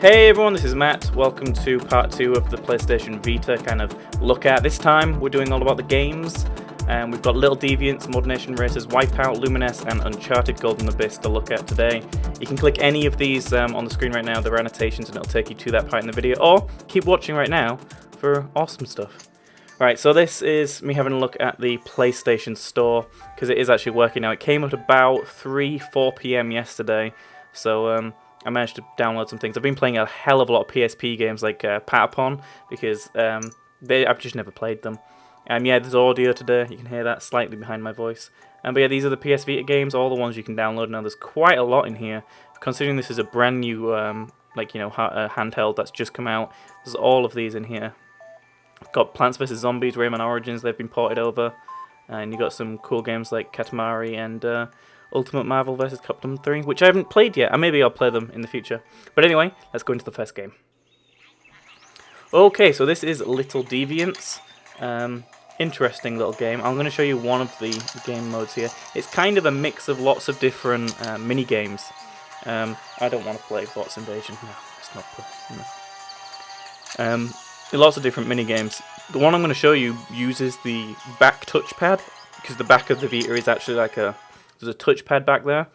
Hey everyone, this is Matt. Welcome to part 2 of the PlayStation Vita kind of look at. This time we're doing all about the games. We've got Little Deviants, Mod Nation Racers, Wipeout, Luminous and Uncharted Golden Abyss to look at today. You can click any of these on the screen right now, there are annotations and it'll take you to that part in the video, or keep watching right now for awesome stuff. Right, so this is me having a look at the PlayStation Store, because it is actually working now. It came at about 4 PM yesterday, so I managed to download some things. I've been playing a hell of a lot of PSP games like Patapon, because I've just never played them. Yeah, there's audio today, you can hear that slightly behind my voice. But yeah, these are the PS Vita games, all the ones you can download now. There's quite a lot in here, considering this is a brand new handheld that's just come out. There's all of these in here. Got Plants vs Zombies, Rayman Origins, they've been ported over. And you got some cool games like Katamari and Ultimate Marvel vs Capcom 3, which I haven't played yet, and maybe I'll play them in the future. But anyway, let's go into the first game. Okay, so this is Little Deviants. Interesting little game. I'm going to show you one of the game modes here. It's kind of a mix of lots of different mini games. I don't want to play Bots Invasion. No, it's not play. No. Lots of different mini games. The one I'm going to show you uses the back touchpad, because the back of the Vita is actually like there's a touchpad back there,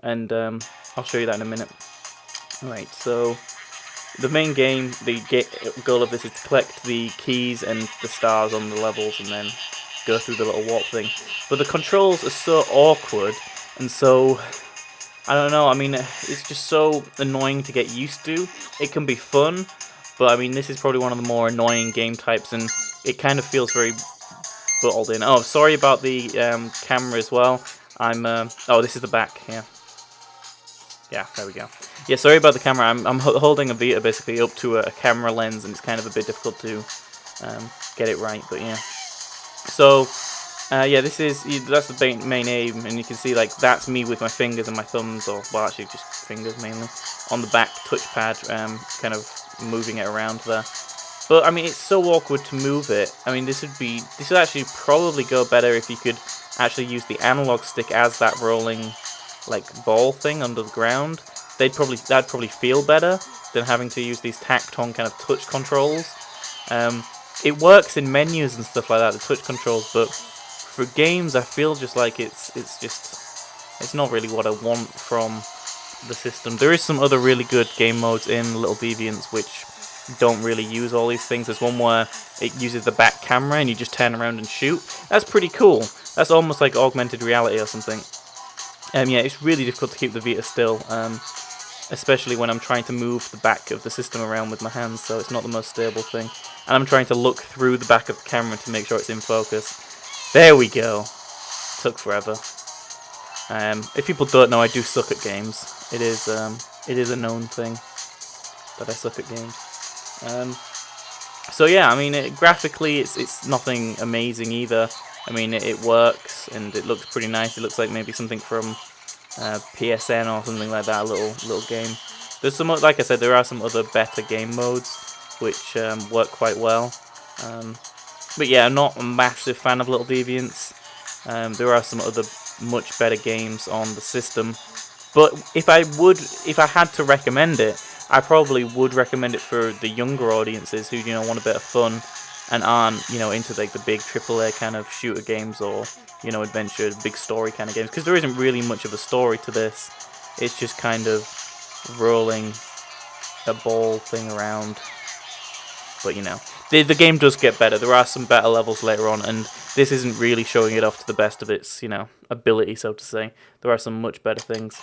and I'll show you that in a minute. Alright, so the main game, the goal of this is to collect the keys and the stars on the levels and then go through the little warp thing. But the controls are so awkward, and so, I don't know, I mean, it's just so annoying to get used to. It can be fun, but I mean, this is probably one of the more annoying game types, and it kind of feels very bottled in. Oh, sorry about the camera as well. Oh, this is the back, yeah. Yeah, there we go. Yeah, sorry about the camera. I'm holding a Vita basically up to a camera lens, and it's kind of a bit difficult to get it right, but yeah. So, yeah, that's the main aim, and you can see, like, that's me with my fingers and my thumbs, or, well, actually just fingers mainly, on the back touchpad, kind of moving it around there. But, I mean, it's so awkward to move it. I mean, this would actually probably go better if you could actually use the analog stick as that rolling, like, ball thing under the ground. That'd probably feel better than having to use these tacked-on kind of touch controls. It works in menus and stuff like that, the touch controls, but for games, I feel just like it's not really what I want from the system. There is some other really good game modes in Little Deviants which don't really use all these things. There's one where it uses the back camera and you just turn around and shoot. That's pretty cool. That's almost like augmented reality or something. Yeah, it's really difficult to keep the Vita still, especially when I'm trying to move the back of the system around with my hands, so it's not the most stable thing. And I'm trying to look through the back of the camera to make sure it's in focus. There we go. Took forever. If people don't know, I do suck at games. It is a known thing that I suck at games. So yeah, I mean, graphically, it's nothing amazing either. I mean, it works and it looks pretty nice. It looks like maybe something from PSN or something like that. A little game. There's some, like I said, there are some other better game modes which work quite well. But yeah, I'm not a massive fan of Little Deviants. There are some other much better games on the system. But if I had to recommend it, I probably would recommend it for the younger audiences who, want a bit of fun and aren't, into like the big AAA kind of shooter games or, adventure, big story kind of games. Because there isn't really much of a story to this. It's just kind of rolling a ball thing around. But, the game does get better. There are some better levels later on, and this isn't really showing it off to the best of its, ability, so to say. There are some much better things.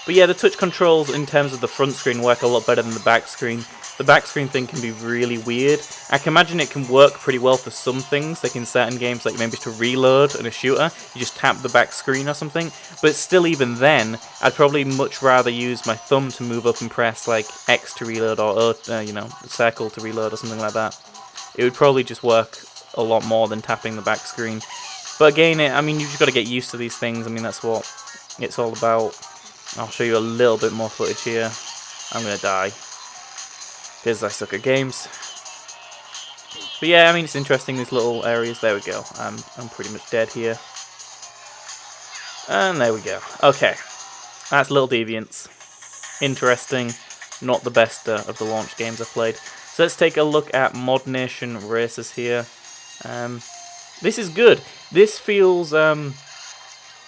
But yeah, the touch controls in terms of the front screen work a lot better than the back screen. The back screen thing can be really weird. I can imagine it can work pretty well for some things, like in certain games, like maybe to reload in a shooter, you just tap the back screen or something. But still, even then, I'd probably much rather use my thumb to move up and press like X to reload or circle to reload or something like that. It would probably just work a lot more than tapping the back screen. But again, I mean, you've just got to get used to these things. I mean, that's what it's all about. I'll show you a little bit more footage here. I'm going to die, because I suck at games. But yeah, I mean, it's interesting, these little areas. There we go. I'm pretty much dead here. And there we go. Okay. That's Little Deviants. Interesting. not the best of the launch games I've played. So let's take a look at Mod Nation Racers here. This is good. This feels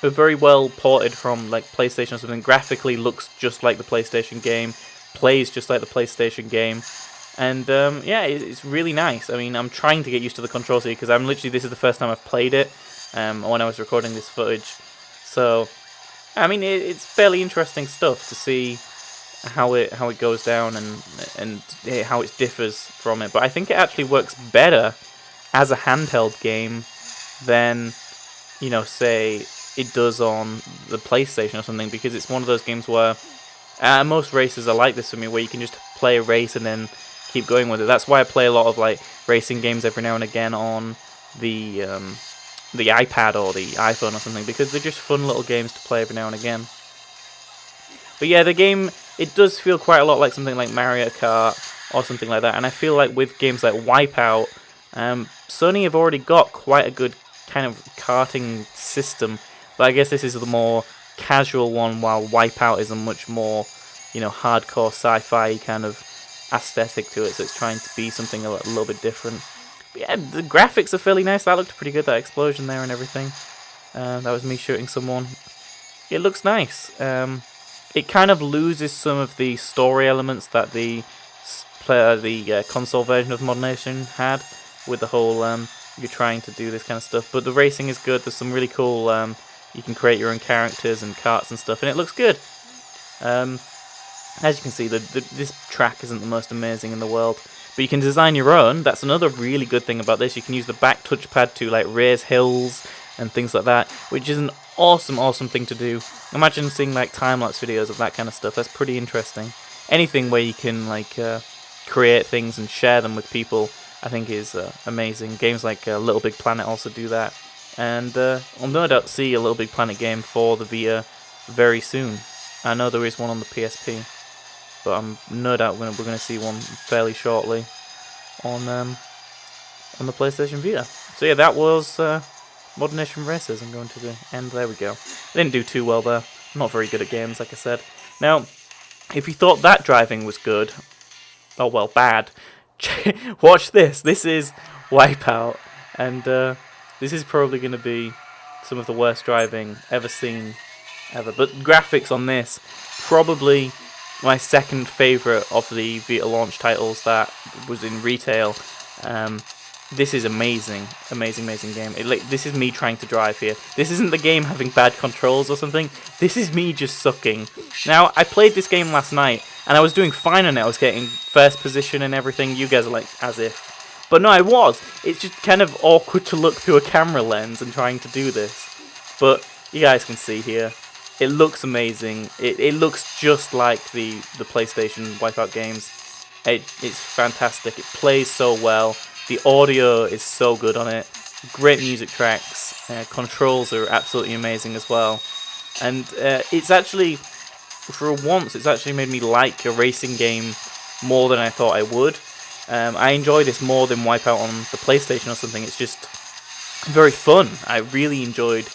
very well ported from like PlayStation or something. Graphically looks just like the PlayStation game, plays just like the PlayStation game, and yeah, it's really nice. I mean, I'm trying to get used to the controls here because this is the first time I've played it when I was recording this footage. So, I mean, it's fairly interesting stuff to see how it goes down and how it differs from it. But I think it actually works better as a handheld game than, you know, say it does on the PlayStation or something, because it's one of those games where most races are like this for me, where you can just play a race and then keep going with it. That's why I play a lot of like racing games every now and again on the iPad or the iPhone or something, because they're just fun little games to play every now and again. But yeah, the game, it does feel quite a lot like something like Mario Kart or something like that, and I feel like with games like Wipeout, Sony have already got quite a good kind of karting system, but I guess this is the more casual one, while Wipeout is a much more, you know, hardcore sci-fi kind of aesthetic to it, so it's trying to be something a little bit different. But yeah, the graphics are fairly nice. That looked pretty good, that explosion there and everything. That was me shooting someone. It looks nice. It kind of loses some of the story elements that the console version of Mod Nation had, with the whole you're trying to do this kind of stuff. But the racing is good. There's some really cool, you can create your own characters and karts and stuff, and it looks good. As you can see, this track isn't the most amazing in the world, but you can design your own. That's another really good thing about this. You can use the back touchpad to like raise hills and things like that, which is an awesome thing to do. Imagine seeing like time-lapse videos of that kind of stuff. That's pretty interesting. Anything where you can like create things and share them with people, I think is amazing. Games like Little Big Planet also do that, and I'll no doubt see a Little Big Planet game for the Vita very soon. I know there is one on the PSP, but I'm no doubt we're going to see one fairly shortly on the PlayStation Vita. So yeah, that was Mod Nation Racers. I'm going to the end. There we go. I didn't do too well there. I'm not very good at games, like I said. Now, if you thought that driving was good, oh well, bad, watch this. This is Wipeout, and this is probably going to be some of the worst driving ever seen, ever. But graphics on this, probably my second favourite of the Vita launch titles that was in retail. This is amazing game. This is me trying to drive here. This isn't the game having bad controls or something. This is me just sucking. Now, I played this game last night, and I was doing fine on it. I was getting first position and everything. You guys are like, as if. But no, I was. It's just kind of awkward to look through a camera lens and trying to do this. But you guys can see here. It looks amazing. It looks just like the PlayStation Wipeout games. It's fantastic. It plays so well. The audio is so good on it. Great music tracks. Controls are absolutely amazing as well. And it's actually, for once, it's actually made me like a racing game more than I thought I would. I enjoy this more than Wipeout on the PlayStation or something. It's just very fun. I really enjoyed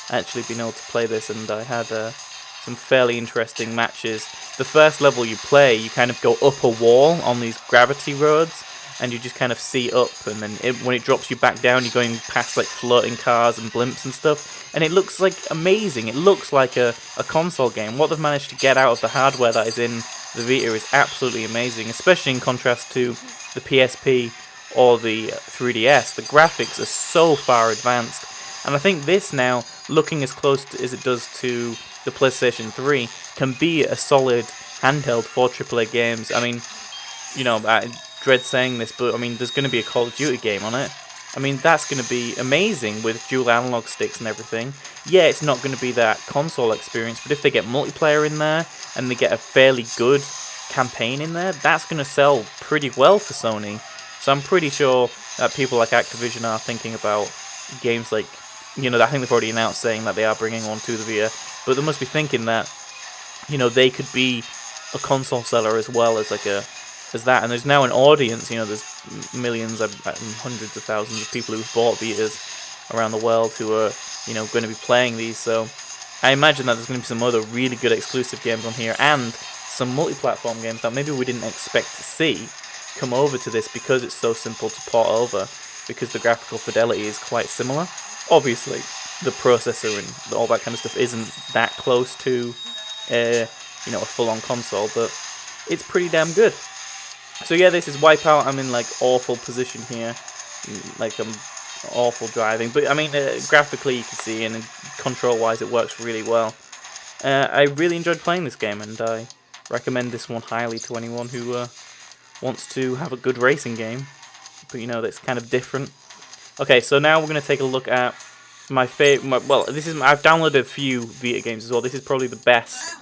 actually being able to play this, and I had some fairly interesting matches. The first level you play, you kind of go up a wall on these gravity roads, and you just kind of see up, and then when it drops you back down, you're going past like floating cars and blimps and stuff, and it looks like amazing. It looks like a console game. What they've managed to get out of the hardware that is in the Vita is absolutely amazing, especially in contrast to the PSP or the 3DS. The graphics are so far advanced, and I think this now, looking as close as it does to the PlayStation 3, can be a solid handheld for AAA games. I mean, you know, I dread saying this, but I mean, there's going to be a Call of Duty game on it. I mean, that's going to be amazing with dual analog sticks and everything. Yeah, it's not going to be that console experience, but if they get multiplayer in there and they get a fairly good campaign in there, that's going to sell pretty well for Sony. So I'm pretty sure that people like Activision are thinking about games like, you know, I think they've already announced saying that they are bringing one to the Vita, but they must be thinking that, you know, they could be a console seller as well as like as that. And there's now an audience, you know, there's millions, hundreds of thousands of people who've bought Vitas around the world who are, you know, going to be playing these. So I imagine that there's going to be some other really good exclusive games on here, and some multi-platform games that maybe we didn't expect to see come over to this because it's so simple to port over, because the graphical fidelity is quite similar. Obviously, the processor and all that kind of stuff isn't that close to a full-on console, but it's pretty damn good. So yeah, this is Wipeout. I'm in like awful position here, like I'm awful driving, but I mean graphically you can see, and control-wise it works really well. I really enjoyed playing this game, and I recommend this one highly to anyone who wants to have a good racing game, but that's kind of different. Okay, so now we're going to take a look at my favorite. Well, I've downloaded a few Vita games as well. This is probably the best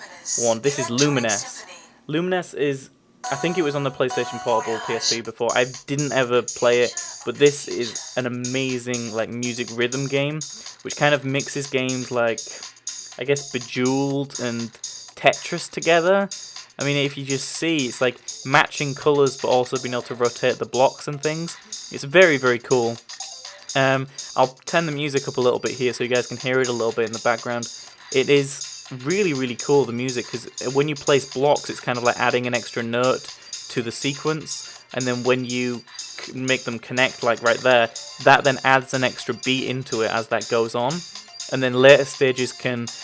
one. This is Luminous. Luminous is, I think it was on the PlayStation Portable PSP before. I didn't ever play it, but this is an amazing like music rhythm game, which kind of mixes games like, I guess, Bejeweled and Tetris together. I mean, if you just see, it's like matching colours, but also being able to rotate the blocks and things. It's very, very cool. I'll turn the music up a little bit here so you guys can hear it a little bit in the background. It is really, really cool, the music, because when you place blocks, it's kind of like adding an extra note to the sequence, and then when you make them connect, like right there, that then adds an extra beat into it as that goes on. And then later stages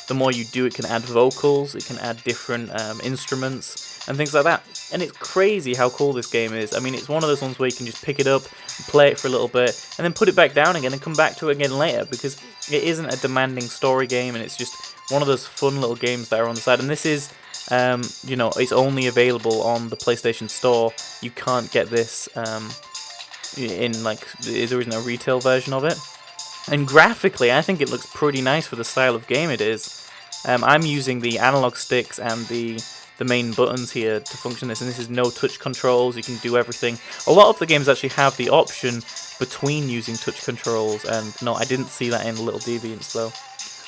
the more you do, it can add vocals, it can add different instruments and things like that. And it's crazy how cool this game is. I mean, it's one of those ones where you can just pick it up, play it for a little bit, and then put it back down again and come back to it again later, because it isn't a demanding story game, and it's just one of those fun little games that are on the side. And this is, it's only available on the PlayStation Store. You can't get this in, like, there isn't a retail version of it. And graphically, I think it looks pretty nice for the style of game it is. I'm using the analog sticks and the main buttons here to function this, and this is no touch controls. You can do everything. A lot of the games actually have the option between using touch controls and no. I didn't see that in Little Deviants though.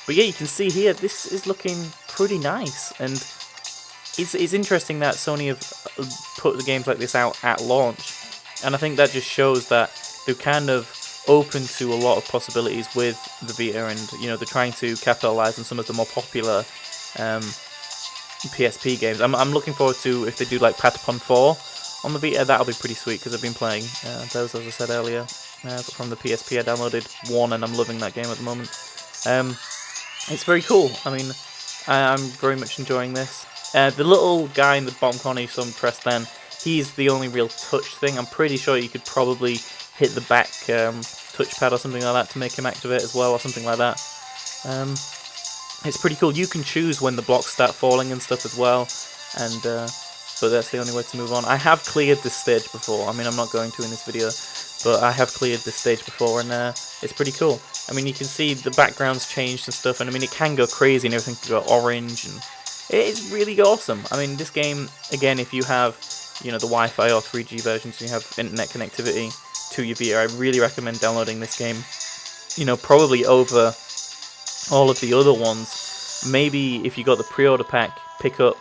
But yeah, you can see here, this is looking pretty nice, and it's interesting that Sony have put the games like this out at launch, and I think that just shows that they're kind of open to a lot of possibilities with the Vita, and they're trying to capitalize on some of the more popular PSP games. I'm looking forward to if they do like Patapon 4 on the Vita. That'll be pretty sweet, because I've been playing those, as I said earlier, from the PSP. I downloaded 1 and I'm loving that game at the moment. It's very cool. I mean, I'm very much enjoying this. The little guy in the bottom corner you saw him press then, he's the only real touch thing. I'm pretty sure you could probably hit the back touchpad or something like that to make him activate as well, or something like that. It's pretty cool. You can choose when the blocks start falling and stuff as well, and but that's the only way to move on. I have cleared this stage before. I mean, I'm not going to in this video, but I have cleared this stage before, and it's pretty cool. I mean, you can see the background's changed and stuff, and I mean, it can go crazy and everything can go orange, and it's really awesome. I mean, this game, again, if you have the Wi-Fi or 3G versions and you have internet connectivity to your Vita, I really recommend downloading this game. Probably over all of the other ones. Maybe if you got the pre-order pack, pick up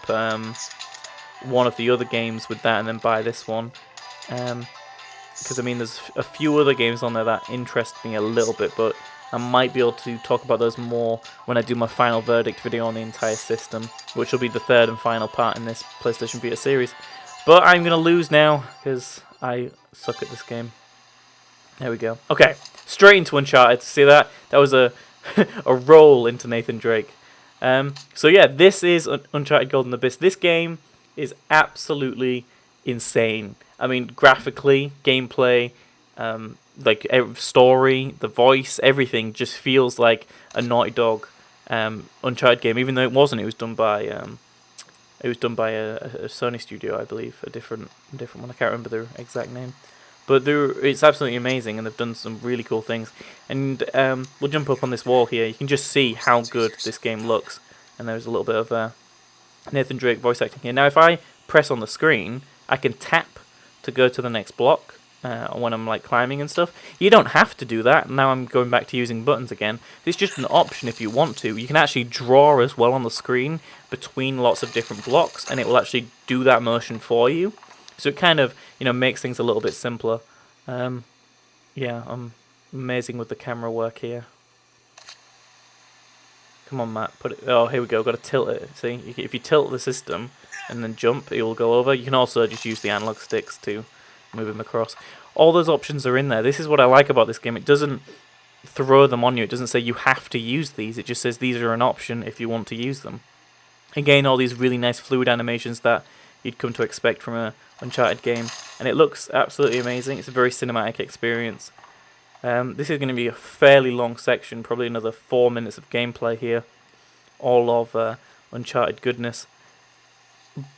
one of the other games with that and then buy this one. Because I mean, there's a few other games on there that interest me a little bit, but I might be able to talk about those more when I do my final verdict video on the entire system, which will be the third and final part in this PlayStation Vita series. But I'm going to lose now, because I suck at this game. There we go. Okay, straight into Uncharted. See that? That was a roll into Nathan Drake. So yeah, this is Uncharted Golden Abyss. This game is absolutely insane. I mean, graphically, gameplay, like story, the voice, everything just feels like a Naughty Dog Uncharted game. Even though it wasn't, it was done by a Sony studio, I believe, a different one. I can't remember their exact name. But it's absolutely amazing, and they've done some really cool things. And we'll jump up on this wall here. You can just see how good this game looks. And there's a little bit of Nathan Drake voice acting here. Now, if I press on the screen, I can tap to go to the next block when I'm like climbing and stuff. You don't have to do that. Now I'm going back to using buttons again. It's just an option if you want to. You can actually draw as well on the screen between lots of different blocks, and it will actually do that motion for you. So it kind of, makes things a little bit simpler. Yeah, I'm amazing with the camera work here. Come on, Matt, put it. Oh, here we go. Got to tilt it. See, if you tilt the system, and then jump, it will go over. You can also just use the analog sticks to move him across. All those options are in there. This is what I like about this game. It doesn't throw them on you. It doesn't say you have to use these. It just says these are an option if you want to use them. Again, all these really nice fluid animations that you'd come to expect from a Uncharted game, and it looks absolutely amazing. It's a very cinematic experience. This is going to be a fairly long section, probably another 4 minutes of gameplay here, all of Uncharted goodness.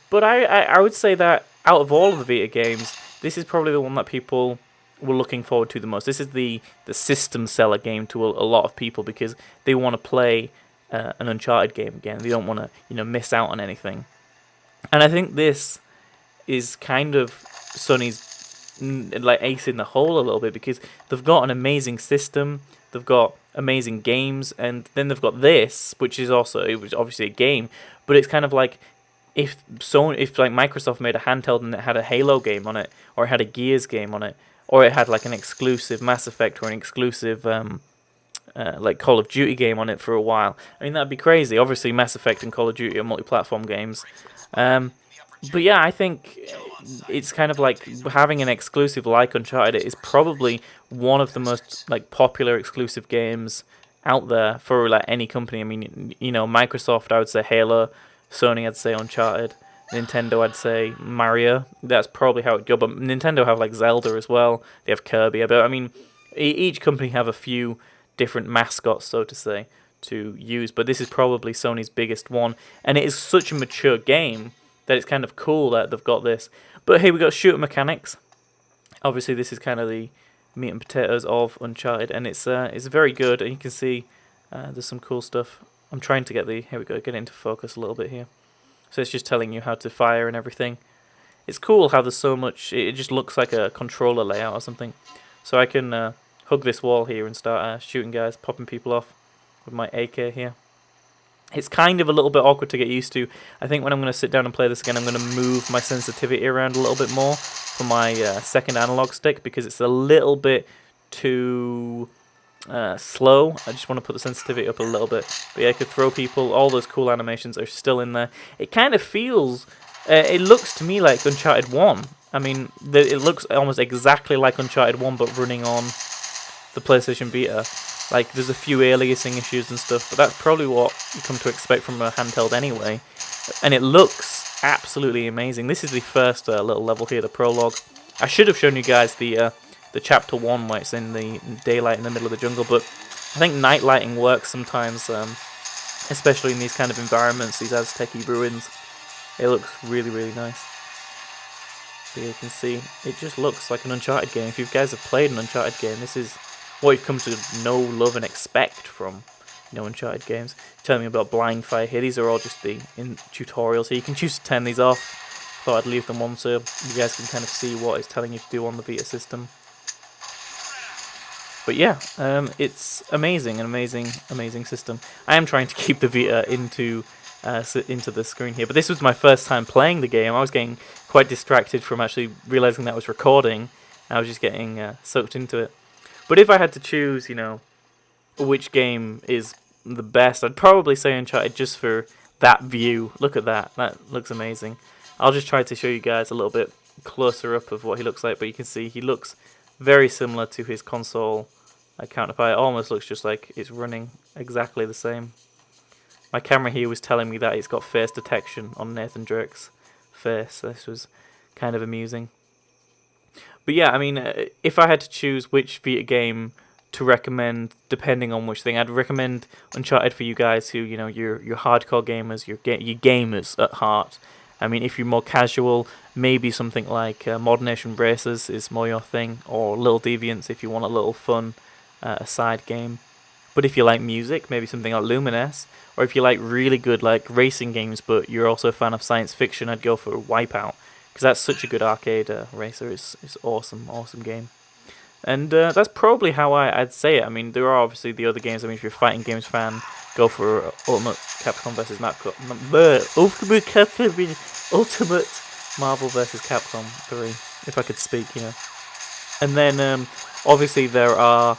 But I would say that out of all of the Vita games, this is probably the one that people were looking forward to the most. This is the system seller game to a lot of people because they want to play an Uncharted game again. They don't want to miss out on anything. And I think this is kind of Sony's like ace in the hole a little bit because they've got an amazing system, they've got amazing games, and then they've got this, which is also, it was obviously a game, but it's kind of like if like Microsoft made a handheld and it had a Halo game on it, or it had a Gears game on it, or it had like an exclusive Mass Effect or an exclusive like Call of Duty game on it for a while. I mean, that'd be crazy. Obviously, Mass Effect and Call of Duty are multi-platform games. But yeah, I think it's kind of like having an exclusive like Uncharted is probably one of the most like popular exclusive games out there for like any company. I mean, Microsoft, I would say Halo, Sony, I'd say Uncharted, Nintendo, I'd say Mario. That's probably how it go. But Nintendo have like Zelda as well. They have Kirby. But I mean, each company have a few different mascots, so to say, to use. But this is probably Sony's biggest one, and it is such a mature game that it's kind of cool that they've got this. But here we got shooter mechanics. Obviously, this is kind of the meat and potatoes of Uncharted, and it's very good. And you can see there's some cool stuff. I'm trying to get it into focus a little bit here. So it's just telling you how to fire and everything. It's cool how there's so much. It just looks like a controller layout or something. So I can hug this wall here and start shooting guys, popping people off with my AK here. It's kind of a little bit awkward to get used to. I think when I'm going to sit down and play this again, I'm going to move my sensitivity around a little bit more for my second analog stick because it's a little bit too slow. I just want to put the sensitivity up a little bit. But yeah, I could throw people. All those cool animations are still in there. It kind of feels, it looks to me like Uncharted 1. I mean, it looks almost exactly like Uncharted 1, but running on the PlayStation Vita. Like, there's a few aliasing issues and stuff, but that's probably what you come to expect from a handheld anyway. And it looks absolutely amazing. This is the first little level here, the prologue. I should have shown you guys the chapter 1 where it's in the daylight in the middle of the jungle, but I think night lighting works sometimes, especially in these kind of environments, these Aztec-y ruins. It looks really, really nice. But you can see, it just looks like an Uncharted game. If you guys have played an Uncharted game, this is what you've come to know, love, and expect from Uncharted games. Telling me about blind fire here. These are all just the tutorials here. You can choose to turn these off. Thought I'd leave them on so you guys can kind of see what it's telling you to do on the Vita system. But yeah, it's amazing, an amazing system. I am trying to keep the Vita into the screen here, but this was my first time playing the game. I was getting quite distracted from actually realizing that I was recording. I was just getting soaked into it. But if I had to choose, which game is the best, I'd probably say Uncharted just for that view. Look at that. That looks amazing. I'll just try to show you guys a little bit closer up of what he looks like, but you can see he looks very similar to his console counterpart. It almost looks just like it's running exactly the same. My camera here was telling me that it's got face detection on Nathan Drake's face. This was kind of amusing. But yeah, I mean, if I had to choose which Vita game to recommend, depending on which thing, I'd recommend Uncharted for you guys who, you're hardcore gamers, you're gamers at heart. I mean, if you're more casual, maybe something like Modern Nation Racers is more your thing, or Little Deviants if you want a little fun side game. But if you like music, maybe something like Luminous, or if you like really good like racing games, but you're also a fan of science fiction, I'd go for Wipeout. Because that's such a good arcade racer. It's awesome game. And that's probably how I'd say it. I mean, there are obviously the other games. I mean, if you're a fighting games fan, go for Ultimate Capcom vs. Ultimate Marvel vs. Capcom 3, if I could speak, And then, obviously, there are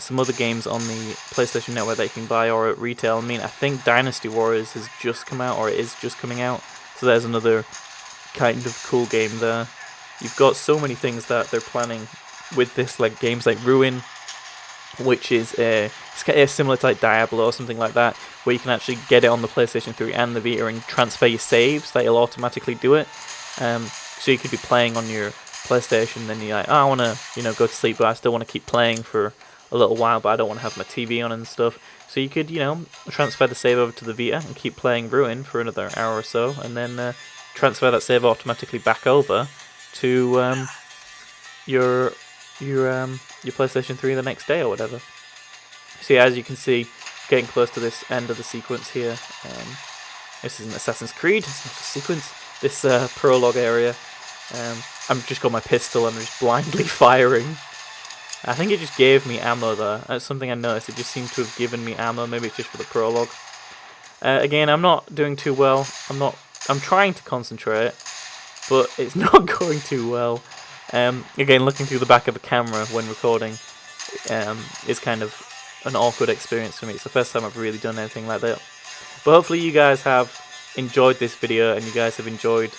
some other games on the PlayStation Network that you can buy or at retail. I mean, I think Dynasty Warriors has just come out, or it is just coming out. So there's another kind of cool game there. You've got so many things that they're planning with this, like games like Ruin, which is it's similar to like Diablo or something like that, where you can actually get it on the PlayStation 3 and the Vita and transfer your saves. That it'll automatically do it. So you could be playing on your PlayStation, then you're like, oh, I want to, go to sleep, but I still want to keep playing for a little while, but I don't want to have my TV on and stuff. So you could, transfer the save over to the Vita and keep playing Ruin for another hour or so, and then transfer that save automatically back over to your PlayStation 3 the next day or whatever. So yeah, as you can see, getting close to this end of the sequence here. This is an Assassin's Creed, it's not a sequence. This prologue area. I've just got my pistol and I'm just blindly firing. I think it just gave me ammo there. That's something I noticed. It just seemed to have given me ammo. Maybe it's just for the prologue. Again, I'm not doing too well. I'm trying to concentrate, but it's not going too well. Again, looking through the back of the camera when recording is kind of an awkward experience for me. It's the first time I've really done anything like that. But hopefully you guys have enjoyed this video and you guys have enjoyed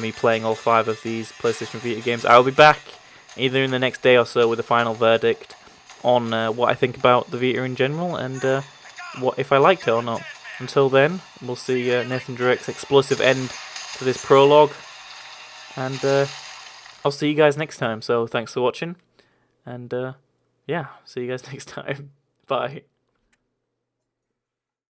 me playing all 5 of these PlayStation Vita games. I'll be back either in the next day or so with a final verdict on what I think about the Vita in general and what if I liked it or not. Until then, we'll see Nathan Drake's explosive end to this prologue, and I'll see you guys next time. So thanks for watching, and yeah, see you guys next time. Bye.